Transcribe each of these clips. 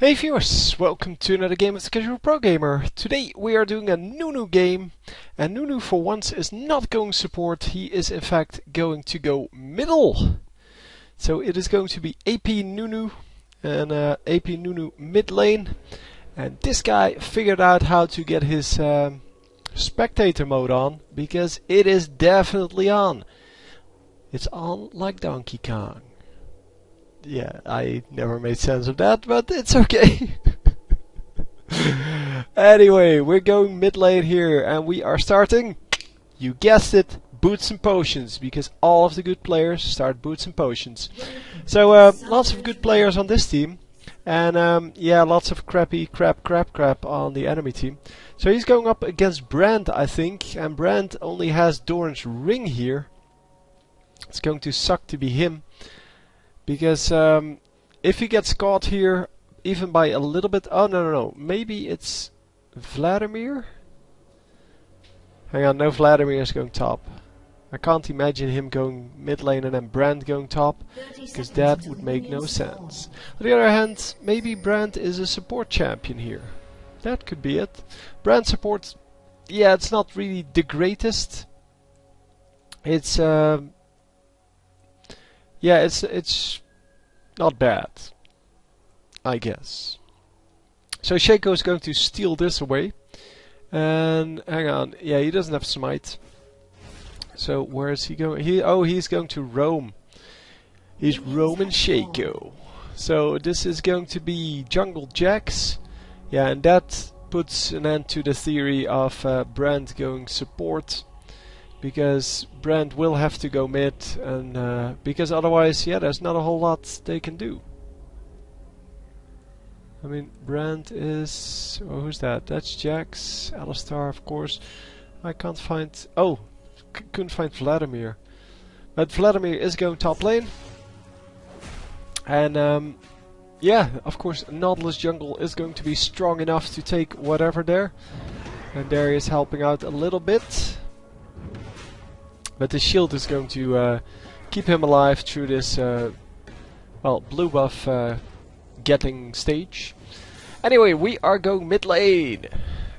Hey viewers, welcome to another game of the Casual Pro Gamer. Today we are doing a Nunu game, and Nunu for once is not going support, he is in fact going to go middle. So it is going to be AP Nunu, and AP Nunu mid lane, and this guy figured out how to get his spectator mode on, because it is definitely on. It's on like Donkey Kong. Yeah, I never made sense of that, but it's okay. Anyway, we're going mid lane here, and we are starting, you guessed it, boots and potions, because all of the good players start boots and potions. So lots of good players on this team, and yeah, lots of crappy crap on the enemy team. So he's going up against Brand, I think, and Brand only has Doran's ring here. It's going to suck to be him. Because if he gets caught here, even by a little bit... Oh, no. Maybe it's Vladimir? Hang on, no, Vladimir is going top. I can't imagine him going mid lane and then Brand going top, because that would make no sense. On the other hand, maybe Brand is a support champion here. That could be it. Brand support, yeah, it's not really the greatest. It's... yeah, it's not bad, I guess. So Shaco is going to steal this away. And hang on, yeah, he doesn't have smite. So where is he going? He's going to roam. He's roaming Shaco. So this is going to be jungle Jax. Yeah, and that puts an end to the theory of Brand going support. Because Brand will have to go mid, and because otherwise, yeah, there's not a whole lot they can do. I mean, Brand is... Oh, who's that? That's Jax, Alistar, of course. I can't find... Oh, couldn't find Vladimir. But Vladimir is going top lane. And, yeah, of course, Nautilus jungle is going to be strong enough to take whatever there. And there he is helping out a little bit. But the shield is going to keep him alive through this, well, blue buff getting stage. Anyway, we are going mid lane,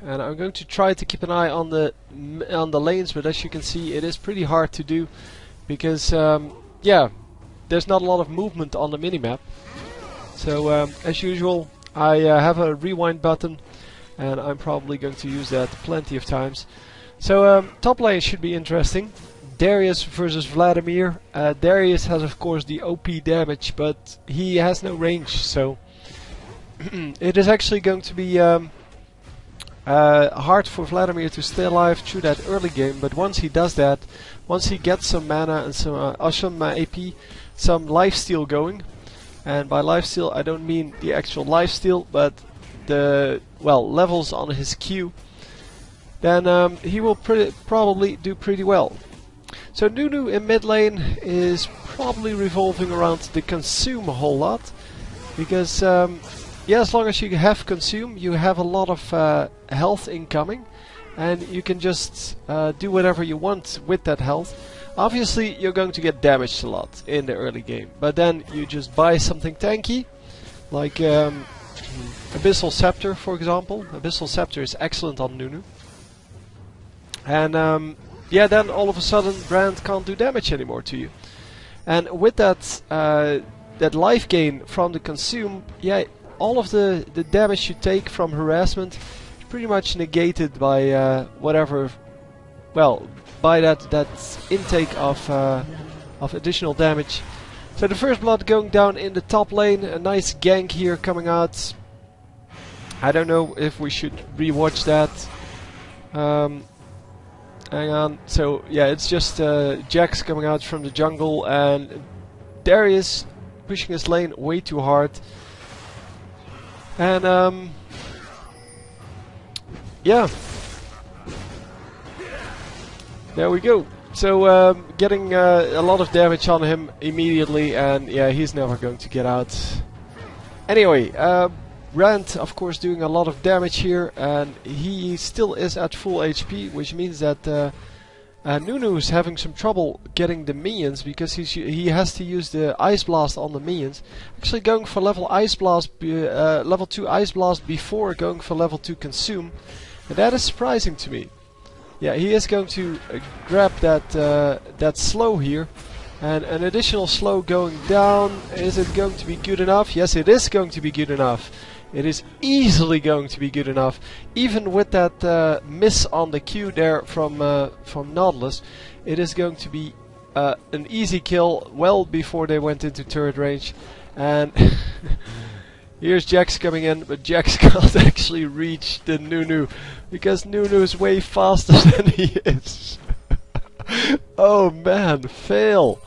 and I'm going to try to keep an eye on the lanes. But as you can see, it is pretty hard to do because, yeah, there's not a lot of movement on the minimap. So as usual, I have a rewind button, and I'm probably going to use that plenty of times. So top lane should be interesting. Darius versus Vladimir. Darius has of course the OP damage, but he has no range, so it is actually going to be hard for Vladimir to stay alive through that early game. But once he does that, once he gets some mana and some AP, some lifesteal going, and by lifesteal I don't mean the actual lifesteal, but the, well, levels on his Q, then he will probably do pretty well. So Nunu in mid lane is probably revolving around the consume a whole lot, because yeah, as long as you have consume, you have a lot of health incoming, and you can just do whatever you want with that health. Obviously you're going to get damaged a lot in the early game, but then you just buy something tanky, like Abyssal Scepter, for example. Abyssal Scepter is excellent on Nunu. And yeah, then all of a sudden Brand can't do damage anymore to you. And with that that life gain from the consume, yeah, all of the damage you take from harassment is pretty much negated by whatever, well, by that intake of additional damage. So the first blood going down in the top lane, a nice gank here coming out. I don't know if we should rewatch that. Hang on, so yeah, it's just Jax coming out from the jungle, and Darius pushing his lane way too hard. And yeah, there we go. So getting a lot of damage on him immediately, and yeah, he's never going to get out. Anyway, Brand, of course, doing a lot of damage here, and he still is at full HP, which means that Nunu is having some trouble getting the minions because he has to use the Ice Blast on the minions. Actually going for level Ice Blast, level 2 Ice Blast before going for level 2 Consume. And that is surprising to me. Yeah, he is going to grab that slow here. And an additional slow going down. Is it going to be good enough? Yes, it is going to be good enough. It is easily going to be good enough. Even with that miss on the Q there from Nautilus, it is going to be an easy kill well before they went into turret range. And here's Jax coming in, but Jax can't actually reach the Nunu because Nunu is way faster than he is. Oh man, fail.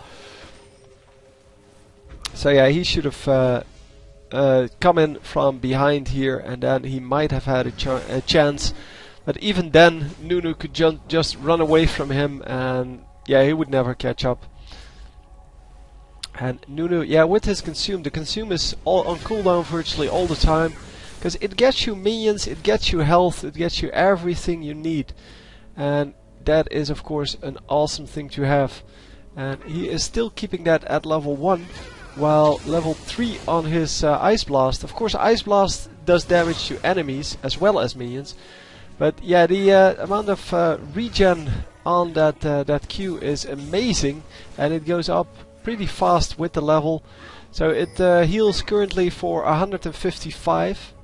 So yeah, he should have come in from behind here, and then he might have had a chance. But even then, Nunu could just run away from him, and yeah, he would never catch up. And Nunu, yeah, with his Consume, the Consume is all on cooldown virtually all the time, because it gets you minions, it gets you health, it gets you everything you need. And that is of course an awesome thing to have. And he is still keeping that at level 1. While level 3 on his Ice Blast. Of course, Ice Blast does damage to enemies as well as minions. But yeah, the amount of regen on that Q is amazing, and it goes up pretty fast with the level. So it heals currently for 155,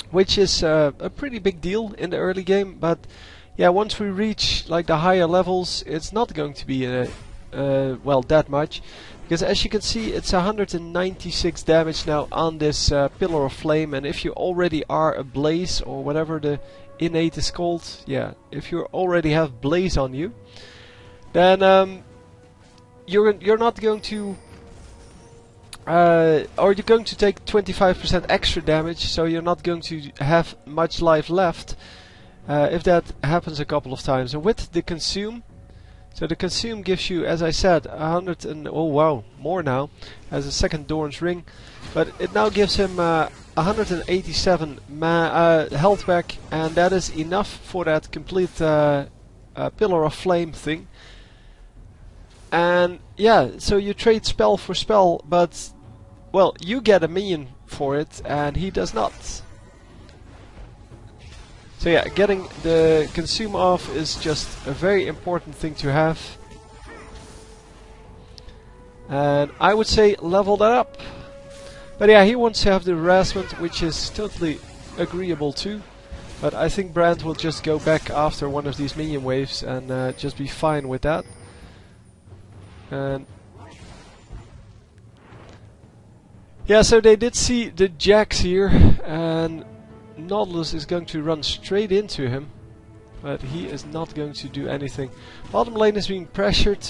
which is a pretty big deal in the early game. But yeah, once we reach like the higher levels, it's not going to be well that much. Because as you can see, it's 196 damage now on this Pillar of Flame, and if you already are a Blaze, or whatever the innate is called, yeah, if you already have Blaze on you, then you're not going to, or you're going to take 25% extra damage, so you're not going to have much life left if that happens a couple of times. And with the Consume, so the Consume gives you, as I said, 100 and oh wow, more now, as a second Dorn's Ring, but it now gives him 187 health back, and that is enough for that complete Pillar of Flame thing. And yeah, so you trade spell for spell, but well, you get a minion for it, and he does not. So yeah, getting the Consume off is just a very important thing to have. And I would say level that up. But yeah, he wants to have the harassment, which is totally agreeable too. But I think Brand will just go back after one of these minion waves and just be fine with that. And yeah, so they did see the Jax here, and Nautilus is going to run straight into him, but he is not going to do anything. Bottom lane is being pressured,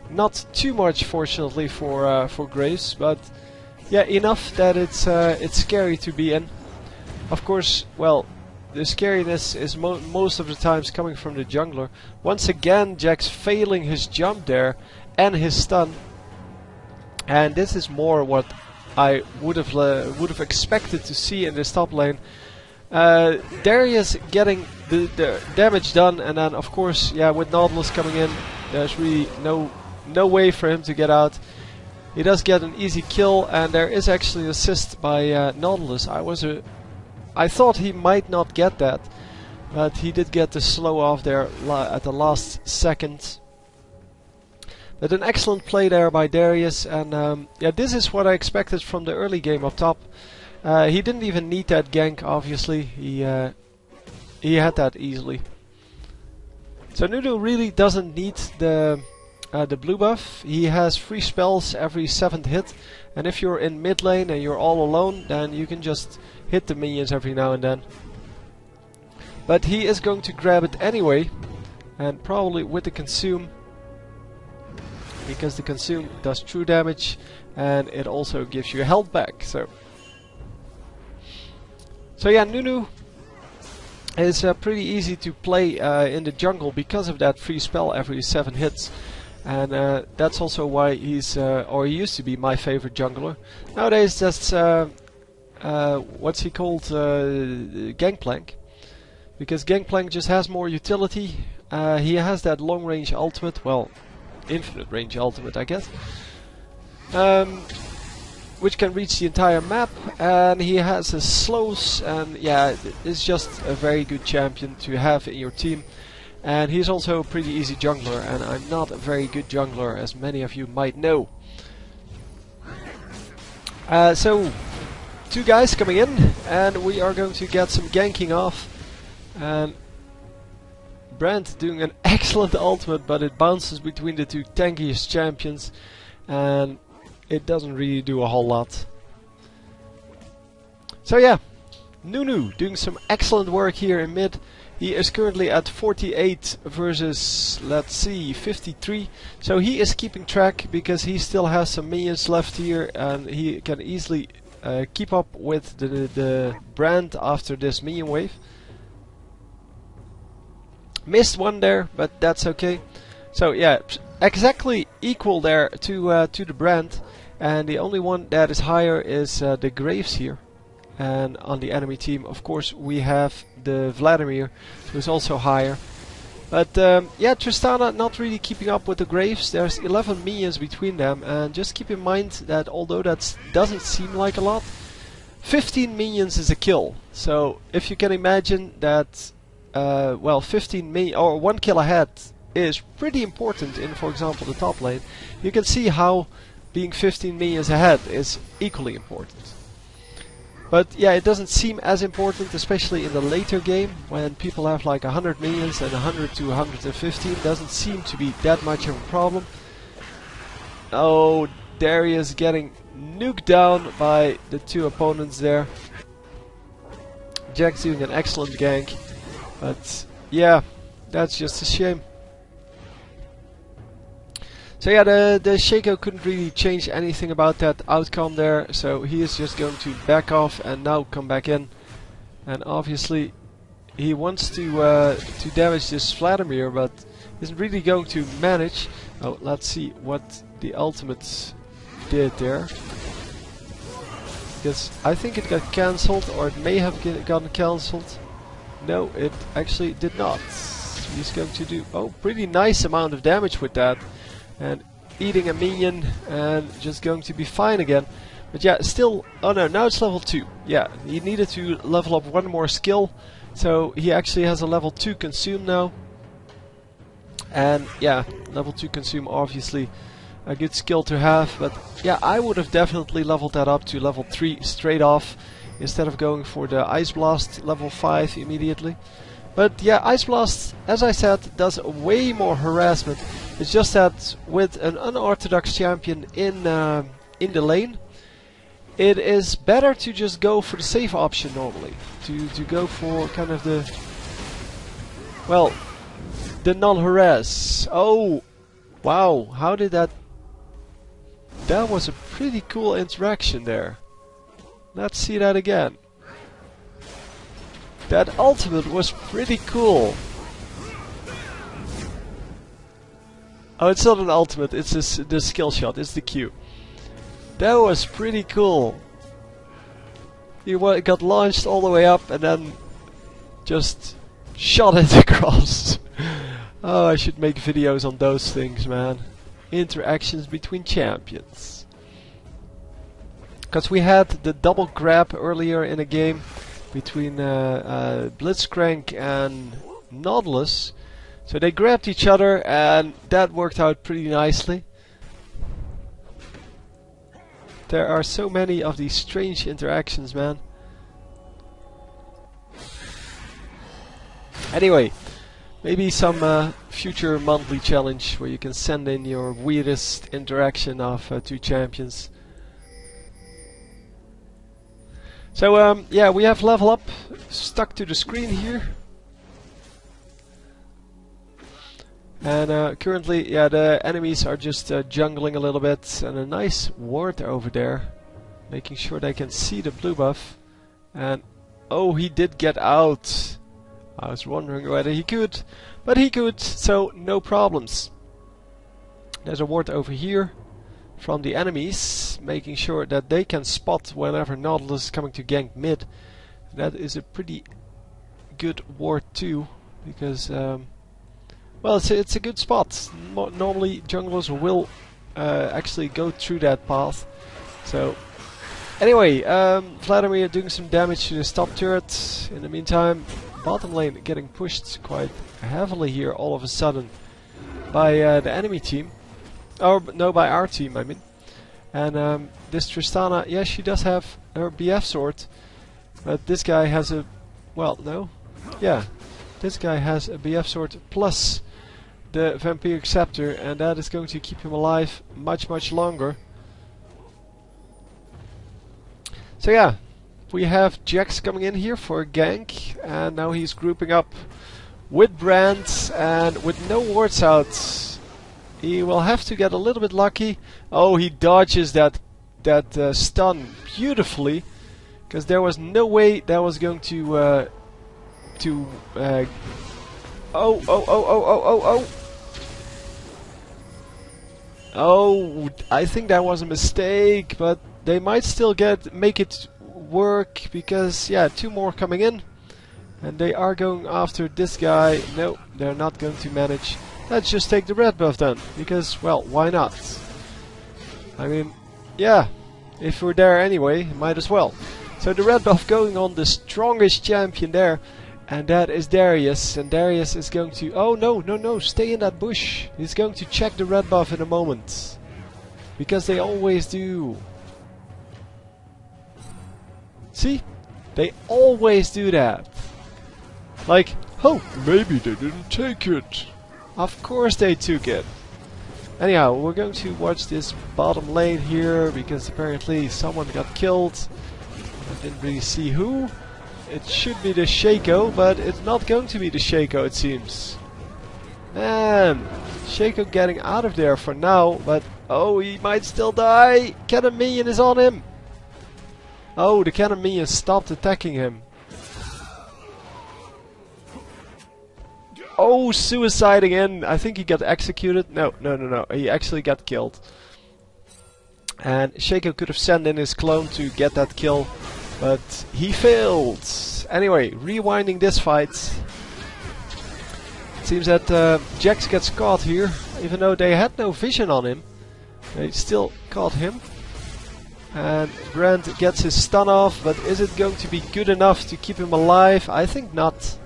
not too much fortunately for Graves, but yeah, enough that it's scary to be in. Of course, well, the scariness is most of the times coming from the jungler. Once again, Jax failing his jump there and his stun, and this is more what I would have expected to see in this top lane. Darius getting the damage done, and then of course, yeah, with Nautilus coming in, there's really no way for him to get out. He does get an easy kill, and there is actually an assist by Nautilus. I thought he might not get that, but he did get the slow off there at the last second. But an excellent play there by Darius, and yeah, this is what I expected from the early game up top. He didn't even need that gank, obviously. He had that easily. So Nunu really doesn't need the blue buff. He has free spells every 7th hit, and if you're in mid lane and you're all alone, then you can just hit the minions every now and then. But he is going to grab it anyway, and probably with the Consume, because the Consume does true damage, and it also gives you health back. So yeah, Nunu is pretty easy to play in the jungle because of that free spell every 7 hits. And that's also why he's, or he used to be, my favorite jungler. Nowadays that's, what's he called, Gangplank. Because Gangplank just has more utility, He has that long range ultimate, well, infinite range ultimate I guess, which can reach the entire map, and he has his slows, and yeah, it's just a very good champion to have in your team. And he's also a pretty easy jungler, and I'm not a very good jungler, as many of you might know. So, 2 guys coming in, and we are going to get some ganking off. And Brand doing an excellent ultimate, but it bounces between the 2 tankiest champions, and it doesn't really do a whole lot. So yeah, Nunu doing some excellent work here in mid. He is currently at 48 versus, let's see, 53. So he is keeping track because he still has some minions left here, and he can easily keep up with the Brand after this minion wave. Missed one there, but that's okay. So yeah, exactly equal there to the Brand, and the only one that is higher is the Graves here. And on the enemy team, of course, we have the Vladimir, who is also higher. But yeah, Tristana not really keeping up with the Graves. There's 11 minions between them, and just keep in mind that although that doesn't seem like a lot, 15 minions is a kill. So if you can imagine that, well, 15 minions or 1 kill ahead is pretty important in, for example, the top lane. You can see how being 15 minions ahead is equally important. But yeah, it doesn't seem as important, especially in the later game, when people have like 100 minions and 100 to 115. Doesn't seem to be that much of a problem. Oh, Darius getting nuked down by the 2 opponents there. Jack's doing an excellent gank, but yeah, that's just a shame. So yeah, the Shaco couldn't really change anything about that outcome there, so he is just going to back off and now come back in. And obviously he wants to damage this Vladimir, but isn't really going to manage. Oh, let's see what the ultimate did there. Because I think it got cancelled, or it may have gotten cancelled. No, it actually did not. He's going to do pretty nice amount of damage with that. And eating a minion and just going to be fine again. But yeah, still, oh no, now it's level 2. Yeah, he needed to level up 1 more skill, so he actually has a level 2 consume now. And yeah, level 2 consume, obviously a good skill to have, but yeah, I would have definitely leveled that up to level 3 straight off, instead of going for the Ice Blast level 5 immediately. But yeah, Ice Blast, as I said, does way more harassment. It's just that with an unorthodox champion in the lane, it is better to just go for the safe option normally. To go for kind of the, well, the non-harass. Oh, wow, how did that... That was a pretty cool interaction there. Let's see that again. That ultimate was pretty cool. Oh, it's not an ultimate, it's the skill shot, it's the Q. That was pretty cool. He got launched all the way up and then just shot it across. Oh, I should make videos on those things, man. Interactions between champions. Because we had the double grab earlier in a game between Blitzcrank and Nautilus. So they grabbed each other and that worked out pretty nicely. There are so many of these strange interactions, man. Anyway, maybe some future monthly challenge where you can send in your weirdest interaction of 2 champions. So yeah, we have level up stuck to the screen here. And currently, yeah, the enemies are just jungling a little bit, and a nice ward over there, making sure they can see the blue buff. And oh, he did get out. I was wondering whether he could, but he could, so no problems. There's a ward over here from the enemies, making sure that they can spot whenever Nautilus is coming to gank mid. That is a pretty good ward too, because well, it's a good spot. Normally junglers will actually go through that path. So anyway, Vladimir doing some damage to the top turret. In the meantime, bottom lane getting pushed quite heavily here all of a sudden by the enemy team. Or no, by our team, I mean. And this Tristana, yes, she does have her BF sword, but this guy has a, well, no, yeah, this guy has a BF sword plus the Vampiric Scepter, and that is going to keep him alive much longer. So yeah, we have Jax coming in here for a gank, and now he's grouping up with Brand, and with no wards out. He will have to get a little bit lucky. Oh, he dodges that stun beautifully, because there was no way that was going to Oh, I think that was a mistake, but they might still make it work, because yeah, 2 more coming in, and they are going after this guy. No, they're not going to manage. Let's just take the red buff then, because, well, why not? I mean, yeah, if we're there anyway, might as well. So the red buff going on the strongest champion there, and that is Darius. And Darius is going to... Oh, no, stay in that bush. He's going to check the red buff in a moment. Because they always do. See? They always do that. Like, oh, maybe they didn't take it. Of course they took it. Anyhow, we're going to watch this bottom lane here, because apparently someone got killed. I didn't really see who. It should be the Shaco, but it's not going to be the Shaco, it seems. Man, Shaco getting out of there for now, but oh, he might still die. Cannon minion is on him. Oh, the cannon minion stopped attacking him. Oh, suicide again. I think he got executed. No. He actually got killed. And Shaco could have sent in his clone to get that kill, but he failed. Anyway, rewinding this fight. It seems that Jax gets caught here, even though they had no vision on him. They still caught him. And Brand gets his stun off, but is it going to be good enough to keep him alive? I think not.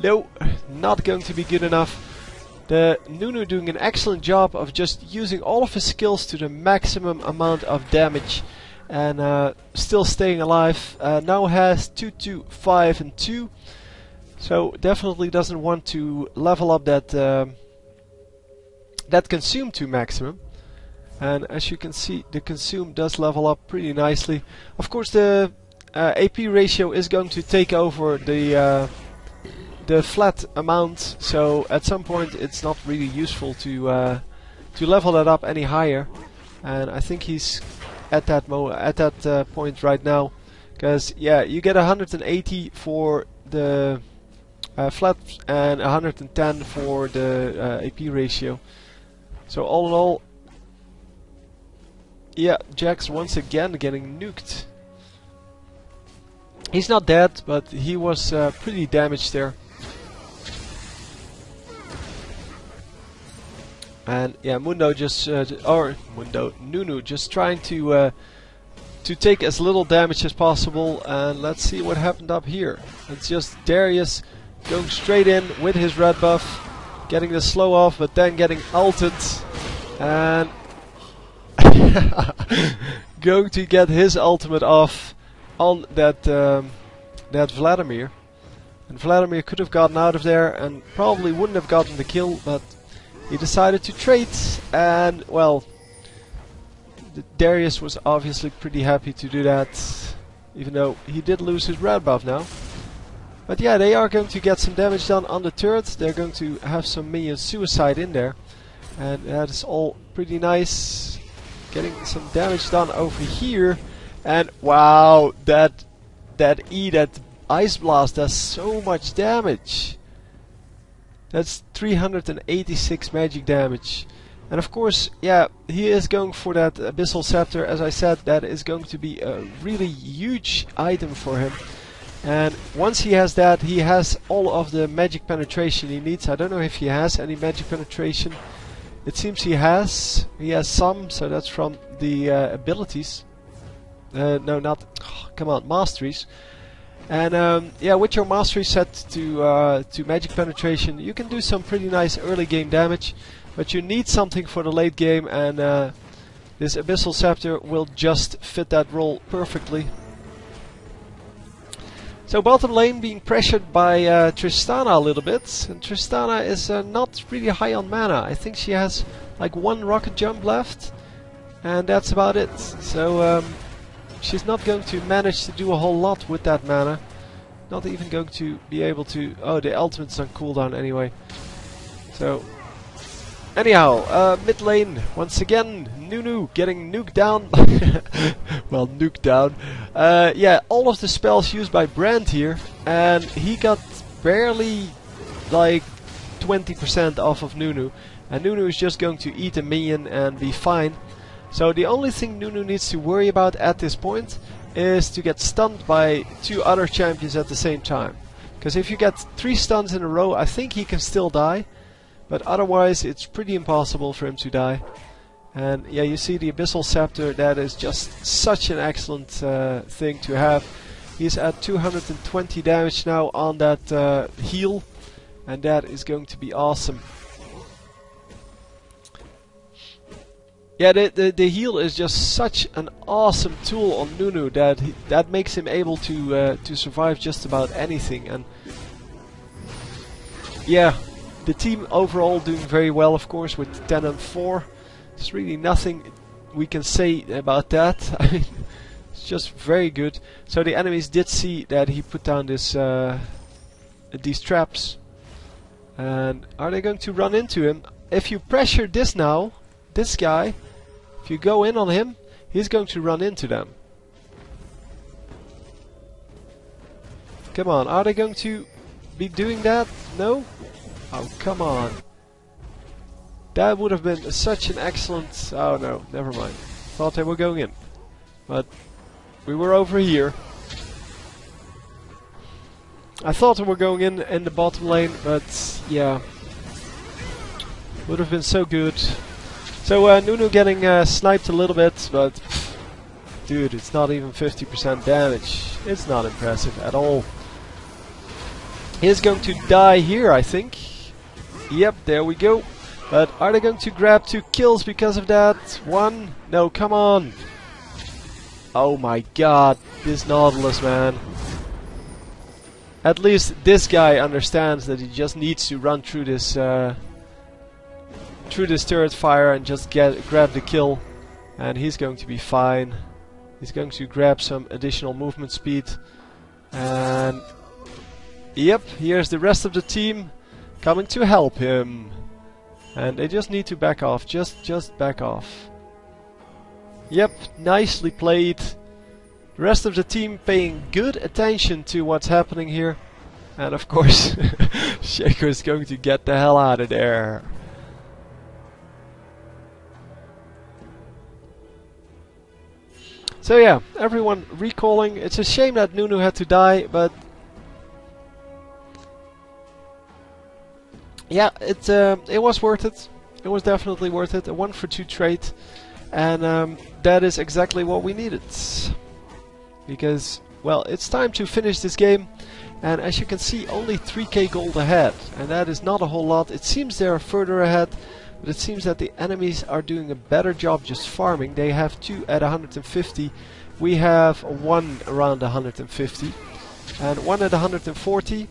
No, not going to be good enough. The Nunu doing an excellent job of just using all of his skills to the maximum amount of damage, and still staying alive. Now has 2, 5 and 2, so definitely doesn't want to level up that consume to maximum. And as you can see, the consume does level up pretty nicely. Of course, the AP ratio is going to take over the flat amount, so at some point it's not really useful to level that up any higher. And I think he's at that point right now, because yeah, you get 180 for the flat and 110 for the AP ratio. So all in all, yeah, Jax once again getting nuked. He's not dead, but he was pretty damaged there. And yeah, Nunu just trying to take as little damage as possible. And let's see what happened up here. It's just Darius going straight in with his red buff, getting the slow off, but then getting ulted, and going to get his ultimate off on that Vladimir. And Vladimir could have gotten out of there and probably wouldn't have gotten the kill, but he decided to trade, and well, Darius was obviously pretty happy to do that, even though he did lose his red buff now. But yeah, they are going to get some damage done on the turret. They're going to have some minion suicide in there, and that is all pretty nice. Getting some damage done over here, and wow, that Ice Blast does so much damage. That's 386 magic damage. And of course, yeah, he is going for that Abyssal Scepter. As I said, that is going to be a really huge item for him. And once he has that, he has all of the magic penetration he needs. I don't know if he has any magic penetration. It seems he has. He has some, so that's from the abilities. No, not. Oh, come on, masteries. And yeah, with your mastery set to magic penetration, you can do some pretty nice early game damage. But you need something for the late game, and this Abyssal Scepter will just fit that role perfectly. So bottom lane being pressured by Tristana a little bit, and Tristana is not really high on mana. I think she has like one rocket jump left, and that's about it. So she's not going to manage to do a whole lot with that mana. Not even going to be able to... Oh, the ultimate's on cooldown anyway. So, anyhow, mid lane, once again, Nunu getting nuked down. Well, nuked down. Yeah, all of the spells used by Brand here, and he got barely like 20% off of Nunu. And Nunu is just going to eat a minion and be fine. So the only thing Nunu needs to worry about at this point is to get stunned by two other champions at the same time. Because if you get 3 stuns in a row, I think he can still die. But otherwise it's pretty impossible for him to die. And yeah, you see the Abyssal Scepter, that is just such an excellent thing to have. He's at 220 damage now on that heal. And that is going to be awesome. Yeah, the heal is just such an awesome tool on Nunu that makes him able to survive just about anything. And yeah, the team overall doing very well, of course, with 10 and 4. There's really nothing we can say about that. I mean, it's just very good. So the enemies did see that he put down this these traps. And are they going to run into him? If you pressure this now, this guy, if you go in on him, he's going to run into them. Come on, are they going to be doing that? No? Oh, come on. That would have been such an excellent... Oh no, never mind. Thought they were going in. But we were over here. I thought they were going in the bottom lane, but yeah. Would have been so good. So Nunu getting sniped a little bit, but dude, it's not even 50% damage. It's not impressive at all. He's going to die here, I think. Yep, there we go. But are they going to grab 2 kills because of that? 1? No, come on. Oh my god, this Nautilus, man. At least this guy understands that he just needs to run through this turret fire and just grab the kill, and he's going to be fine. He's going to grab some additional movement speed, and yep, here's the rest of the team coming to help him, and they just need to back off. Just back off. Yep, nicely played. The rest of the team paying good attention to what's happening here, and of course Shaco is going to get the hell out of there. So yeah, everyone recalling. It's a shame that Nunu had to die, but yeah, it was worth it. It was definitely worth it. A 1-for-2 trade, and that is exactly what we needed. Because, well, it's time to finish this game, and as you can see, only 3k gold ahead, and that is not a whole lot. It seems they are further ahead, but it seems that the enemies are doing a better job just farming. They have 2 at 150. We have 1 around 150. And 1 at 140.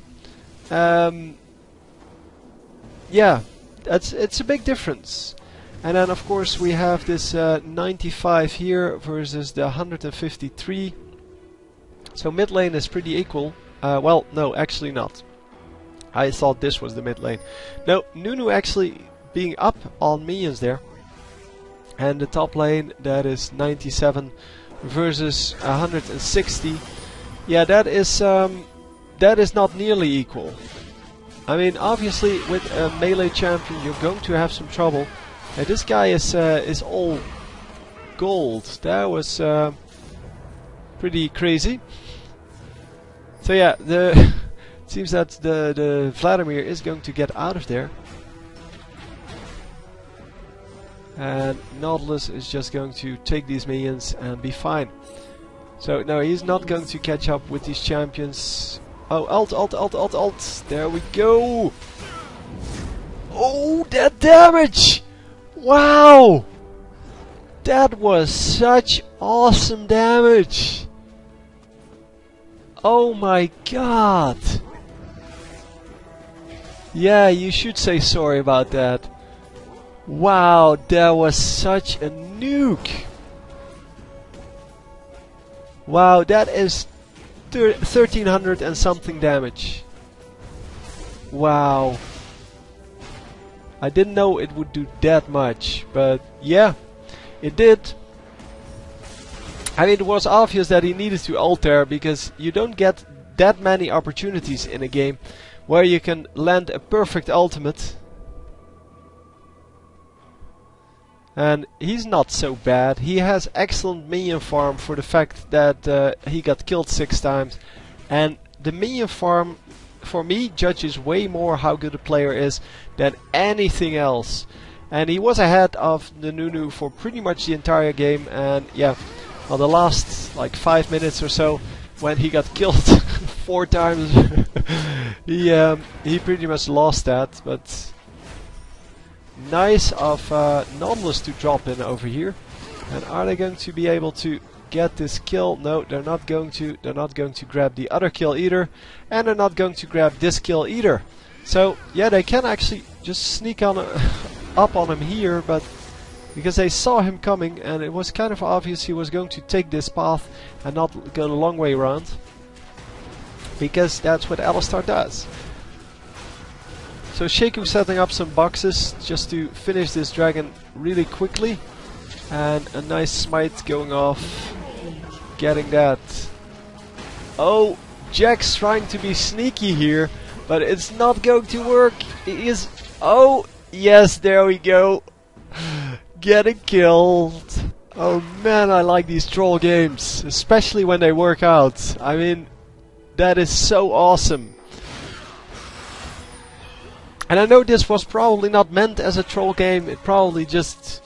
Yeah, it's a big difference. And then of course we have this 95 here versus the 153. So mid lane is pretty equal. Well, no, actually not. I thought this was the mid lane. No, Nunu actually being up on minions there, and the top lane, that is 97 versus 160. Yeah, that is not nearly equal. I mean, obviously with a melee champion you're going to have some trouble. And this guy is all gold. That was pretty crazy. So yeah, it seems that the Vladimir is going to get out of there. And Nautilus is just going to take these minions and be fine. So no, he's not going to catch up with these champions. Oh, alt. There we go. Oh, that damage! Wow! That was such awesome damage. Oh my god. Yeah, you should say sorry about that. Wow, that was such a nuke. Wow, that is 1300 and something damage. Wow. I didn't know it would do that much, but yeah, it did. I mean, it was obvious that he needed to ult there, because you don't get that many opportunities in a game where you can land a perfect ultimate. And he's not so bad. He has excellent minion farm for the fact that he got killed 6 times. And the minion farm, for me, judges way more how good a player is than anything else. And he was ahead of the Nunu for pretty much the entire game. And yeah, well, the last like 5 minutes or so, when he got killed 4 times, he pretty much lost that. But nice of Nautilus to drop in over here. And are they going to be able to get this kill? No, they're not going to. They're not going to grab the other kill either. And they're not going to grab this kill either. So yeah, they can actually just sneak on up on him here, but because they saw him coming and it was kind of obvious he was going to take this path and not go the long way around, because that's what Alistar does. So Shaku setting up some boxes just to finish this dragon really quickly, and a nice smite going off, getting that. Oh, Jack's trying to be sneaky here, but it's not going to work. He is. Oh, yes, there we go. Getting killed. Oh man, I like these troll games, especially when they work out. I mean, that is so awesome. And I know this was probably not meant as a troll game. It probably just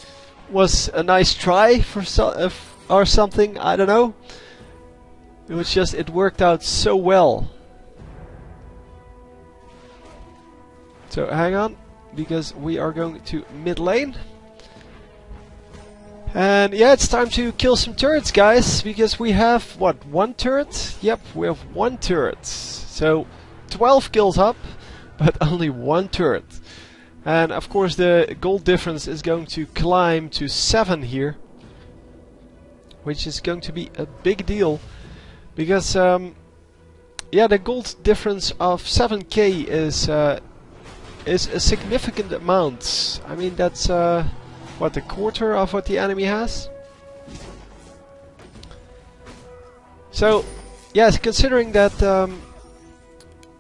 was a nice try for or something. I don't know. It was just, it worked out so well. So hang on, because we are going to mid lane. And yeah, it's time to kill some turrets, guys, because we have, what, 1 turret? Yep, we have 1 turret. So 12 kills up, but only 1 turret. And of course the gold difference is going to climb to 7 here, which is going to be a big deal, because yeah, the gold difference of 7k is a significant amount. I mean, that's what, a quarter of what the enemy has? So yes, considering that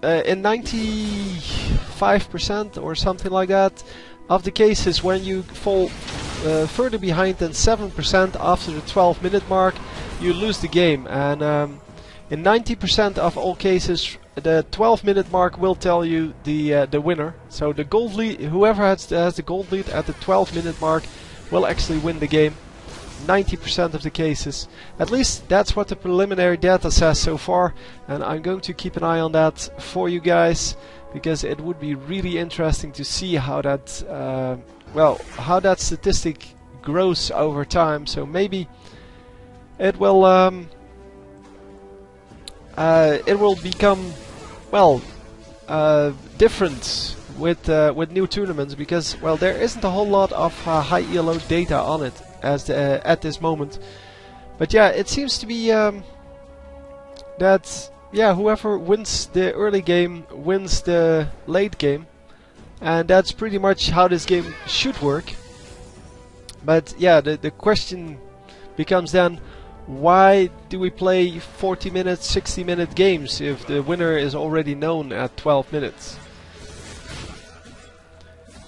in 95% or something like that of the cases, when you fall further behind than 7% after the 12-minute mark, you lose the game. And in 90% of all cases, the 12-minute mark will tell you the winner. So the gold lead, whoever has the gold lead at the 12-minute mark will actually win the game. 90% of the cases. At least that's what the preliminary data says so far, and I'm going to keep an eye on that for you guys, because it would be really interesting to see how that well, how that statistic grows over time. So maybe it will become, well, different with new tournaments, because, well, there isn't a whole lot of high ELO data on it as at this moment. But yeah, it seems to be that, yeah, whoever wins the early game wins the late game, and that's pretty much how this game should work. But yeah, the question becomes then, why do we play 40-minute, 60-minute games if the winner is already known at 12 minutes?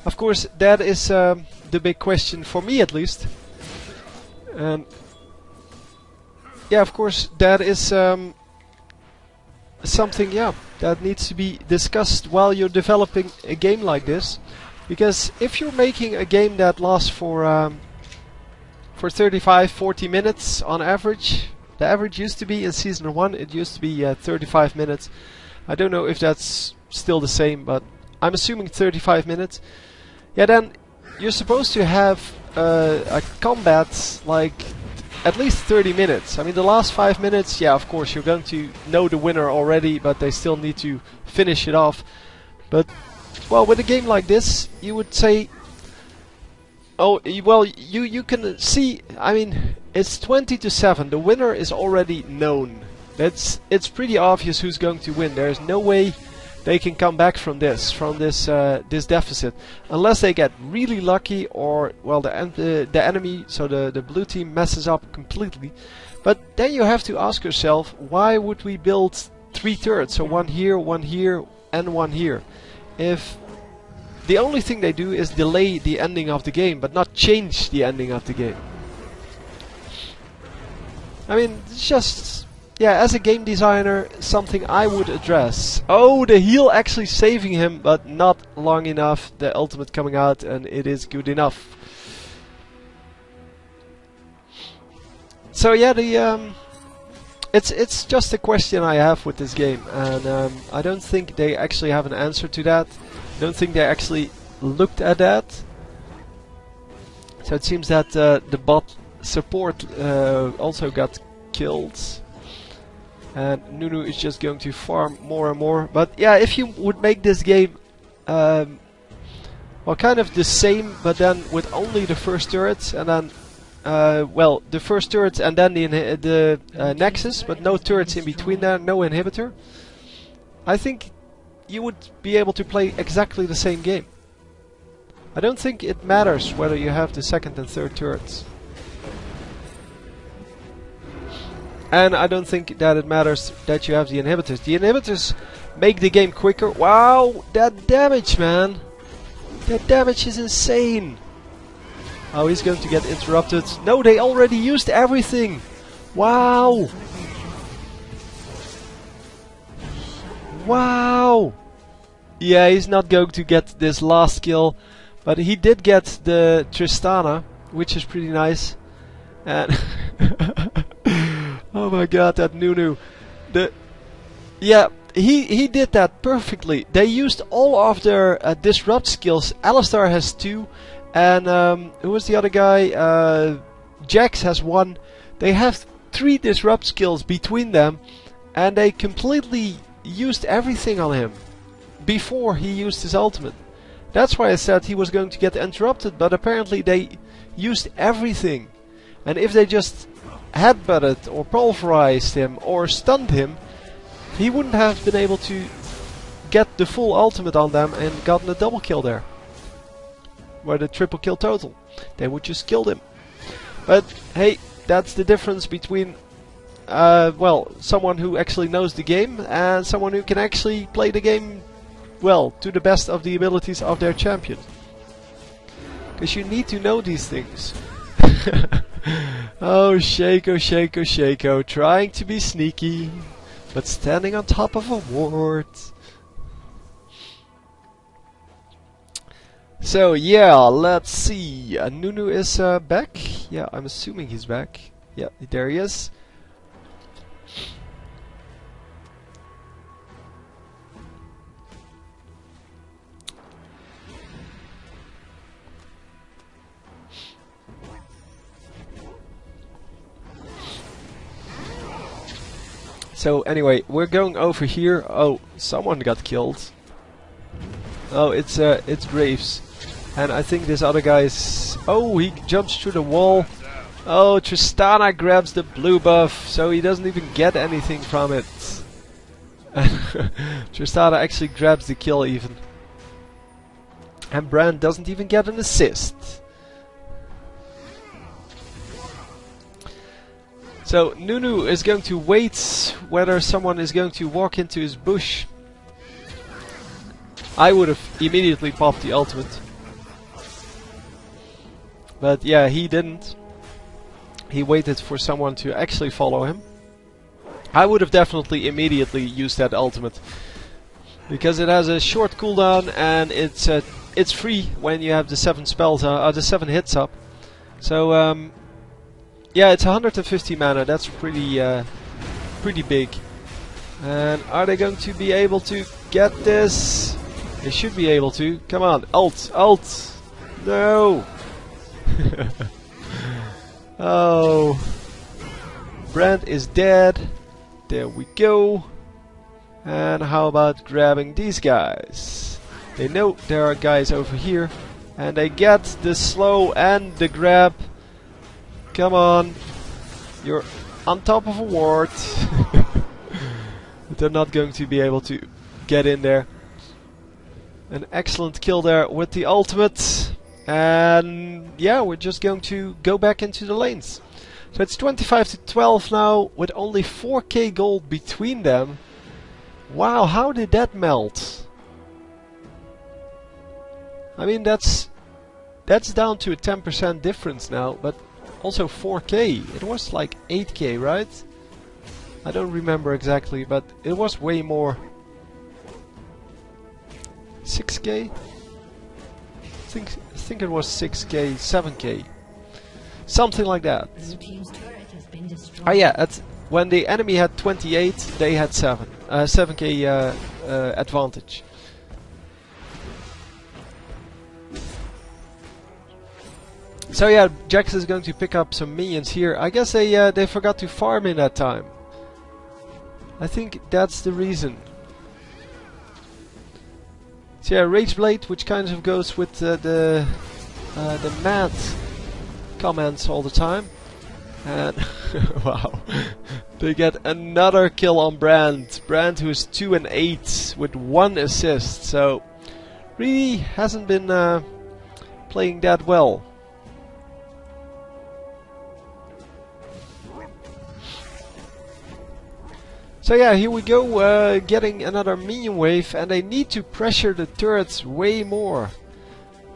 Of course, that is the big question for me, at least. And yeah, of course, that is something, yeah, that needs to be discussed while you're developing a game like this. Because if you're making a game that lasts for 35-40 minutes on average, the average used to be in Season 1, it used to be 35 minutes. I don't know if that's still the same, but I'm assuming 35 minutes. Yeah, then you're supposed to have a combat like at least 30 minutes. I mean, the last 5 minutes, yeah, of course, you're going to know the winner already, but they still need to finish it off. But, well, with a game like this, you would say, oh, well, you can see, I mean, it's 20-7. The winner is already known. It's pretty obvious who's going to win. There's no way they can come back from this this deficit, unless they get really lucky, or well, the enemy, so the blue team, messes up completely. But then you have to ask yourself, why would we build 3 turrets? So one here, and one here. If the only thing they do is delay the ending of the game, but not change the ending of the game. I mean, it's just, yeah, as a game designer, something I would address. Oh, the heal actually saving him, but not long enough. The ultimate coming out, and it is good enough. So yeah, it's just a question I have with this game, and I don't think they actually have an answer to that. I don't think they actually looked at that. So it seems that the bot support also got killed. And Nunu is just going to farm more and more. But yeah, if you would make this game well, kind of the same, but then with only the first turrets, and then well, the first turrets and then the Nexus, but no turrets in between there, no inhibitor, I think you would be able to play exactly the same game. I don't think it matters whether you have the second and third turrets. And I don't think that it matters that you have the inhibitors. The inhibitors make the game quicker. Wow, that damage, man! That damage is insane! Oh, he's going to get interrupted. No, they already used everything! Wow! Wow! Yeah, he's not going to get this last kill. But he did get the Tristana, which is pretty nice. And oh my god, that Nunu. Yeah, he did that perfectly. They used all of their disrupt skills. Alistar has 2, and who was the other guy? Jax has 1. They have 3 disrupt skills between them, and they completely used everything on him before he used his ultimate. That's why I said he was going to get interrupted, but apparently they used everything. And if they just headbutted or pulverized him or stunned him, he wouldn't have been able to get the full ultimate on them and gotten a double kill there. Or the triple kill total. They would just kill him. But hey, that's the difference between well, someone who actually knows the game and someone who can actually play the game well, to the best of the abilities of their champion. Because you need to know these things. Oh, Shaco, Shaco, Shaco, trying to be sneaky, but standing on top of a ward. So yeah, let's see. Nunu is back. Yeah, I'm assuming he's back. Yeah, there he is. So anyway, we're going over here. Oh, someone got killed. Oh, it's Graves, and I think this other guy is. Oh, he jumps through the wall. Oh, Tristana grabs the blue buff, so he doesn't even get anything from it. Tristana actually grabs the kill even, and Brand doesn't even get an assist. So Nunu is going to wait whether someone is going to walk into his bush. I would have immediately popped the ultimate. But yeah, he didn't. He waited for someone to actually follow him. I would have definitely immediately used that ultimate, because it has a short cooldown and it's free when you have the 7 spells the 7 hits up. So yeah, it's 150 mana. That's pretty big. And are they going to be able to get this? They should be able to. Come on, ult, ult. No. Oh, Brand is dead. There we go. And how about grabbing these guys? They know there are guys over here, and they get the slow and the grab. Come on, you're on top of a ward. But they're not going to be able to get in there. An excellent kill there with the ultimate. And yeah, we're just going to go back into the lanes. So it's 25 to 12 now, with only 4k gold between them. Wow, how did that melt? I mean, that's down to a 10% difference now, but also 4k. It was like 8k, right? I don't remember exactly, but it was way more. 6k? I think it was 6k, 7k. Something like that. Oh yeah, when the enemy had 28, they had 7k advantage. So yeah, Jax is going to pick up some minions here. I guess they forgot to farm in that time. I think that's the reason. So yeah, Rage Blade, which kind of goes with the mad comments all the time. And wow, they get another kill on Brand. Brand, who is 2 and 8 with 1 assist. So really hasn't been playing that well. So yeah, here we go, getting another minion wave, and they need to pressure the turrets way more.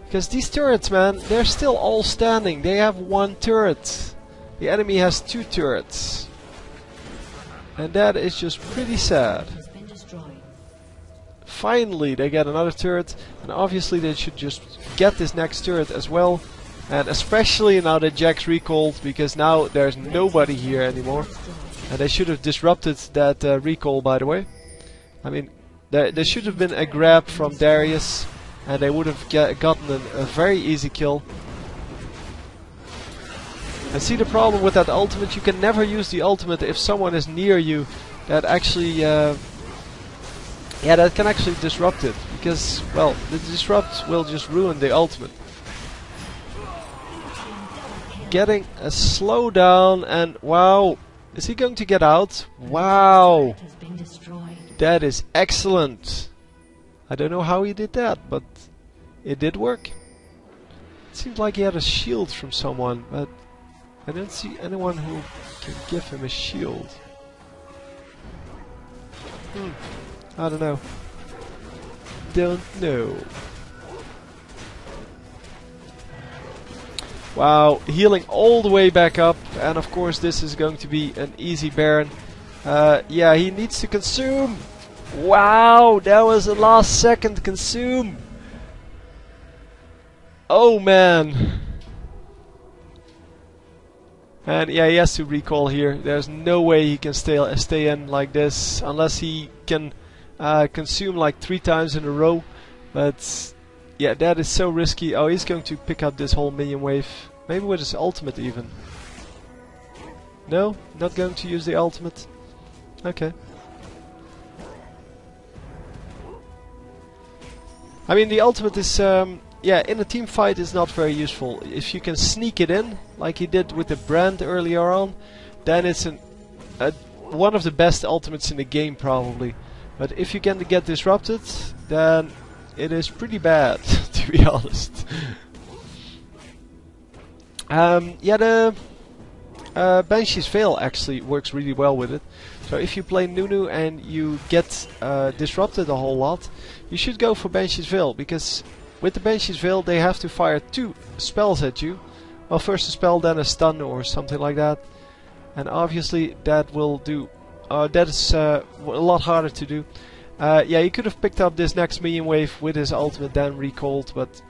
Because these turrets, man, they're still all standing. They have 1 turret. The enemy has 2 turrets. And that is just pretty sad. Finally, they get another turret, and obviously they should just get this next turret as well. And especially now that Jax recalled, because now there's nobody here anymore. And they should have disrupted that recall, by the way. I mean, there should have been a grab from Darius, and they would have gotten a very easy kill. And see the problem with that ultimate, you can never use the ultimate if someone is near you that actually, yeah, that can actually disrupt it. Because, well, the disrupt will just ruin the ultimate. Getting a slowdown, and wow. Is he going to get out? Wow! That is excellent! I don't know how he did that, but it did work. It seemed like he had a shield from someone, but I don't see anyone who can give him a shield. I don't know. Don't know. Wow, healing all the way back up, and of course this is going to be an easy Baron. Yeah, he needs to consume. Wow, that was a last second consume. Oh man. And yeah, he has to recall here. There's no way he can stay in like this unless he can consume like 3 times in a row. But yeah, that is so risky. Oh, he's going to pick up this whole minion wave. Maybe with his ultimate even. No? Not going to use the ultimate? Okay. I mean, the ultimate is, yeah, in a team fight is not very useful. If you can sneak it in, like he did with the Brand earlier on, then it's one of the best ultimates in the game probably. But if you can get disrupted, then it is pretty bad, to be honest. Yeah, the Banshee's Veil actually works really well with it. So if you play Nunu and you get disrupted a whole lot, you should go for Banshee's Veil, because with the Banshee's Veil they have to fire 2 spells at you. Well, first a spell, then a stun or something like that. And obviously that will do that is a lot harder to do. Yeah, he could have picked up this next minion wave with his ultimate, then recalled, but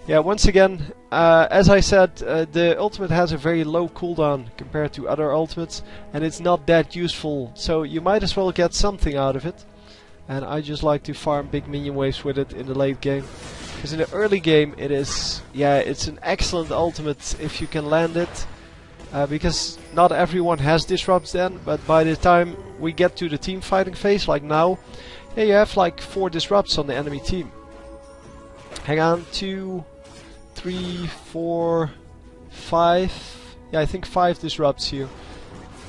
yeah, once again, as I said, the ultimate has a very low cooldown compared to other ultimates, and it's not that useful, so you might as well get something out of it. And I just like to farm big minion waves with it in the late game. Because in the early game it is, yeah, it's an excellent ultimate if you can land it. Because not everyone has disrupts then, but by the time we get to the team fighting phase, like now, yeah, you have like 4 disrupts on the enemy team. Hang on, 2, 3, 4, 5. Yeah, I think 5 disrupts here.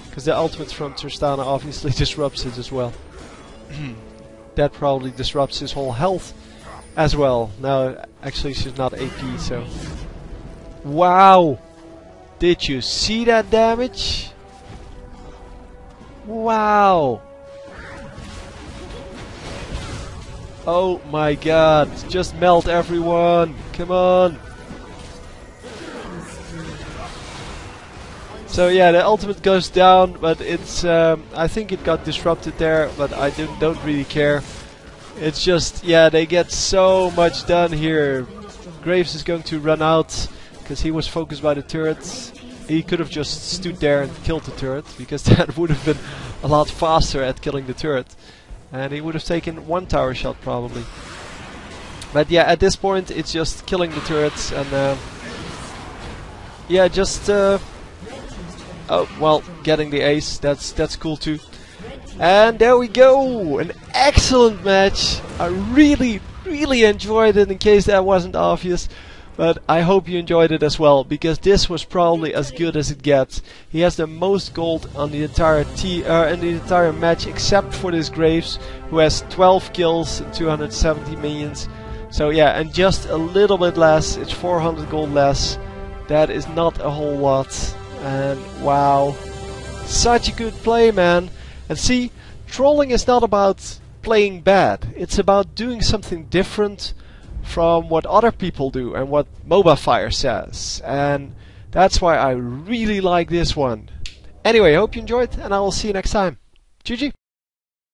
Because the ultimate from Tristana obviously disrupts it as well. That probably disrupts his whole health as well. Now, actually she's not AP, so... Wow! Did you see that damage? Wow! Oh my god, just melt everyone! Come on! So yeah, the ultimate goes down, but it's I think it got disrupted there, but I don't really care. It's just, yeah, they get so much done here. Graves is going to run out because he was focused by the turrets. He could have just stood there and killed the turret, because that would have been a lot faster at killing the turret. And he would have taken 1 tower shot probably. But yeah, at this point it's just killing the turrets and yeah, just oh, well, getting the ace, that's cool too. And there we go! An excellent match! I really enjoyed it, in case that wasn't obvious. But I hope you enjoyed it as well, because this was probably as good as it gets. He has the most gold on the entire match, except for this Graves, who has 12 kills and 270 minions. So yeah, and just a little bit less, it's 400 gold less. That is not a whole lot. And wow, such a good play, man. And see, trolling is not about playing bad, it's about doing something different from what other people do and what MobaFire says. And that's why I really like this one. Anyway, hope you enjoyed, and I will see you next time. GG!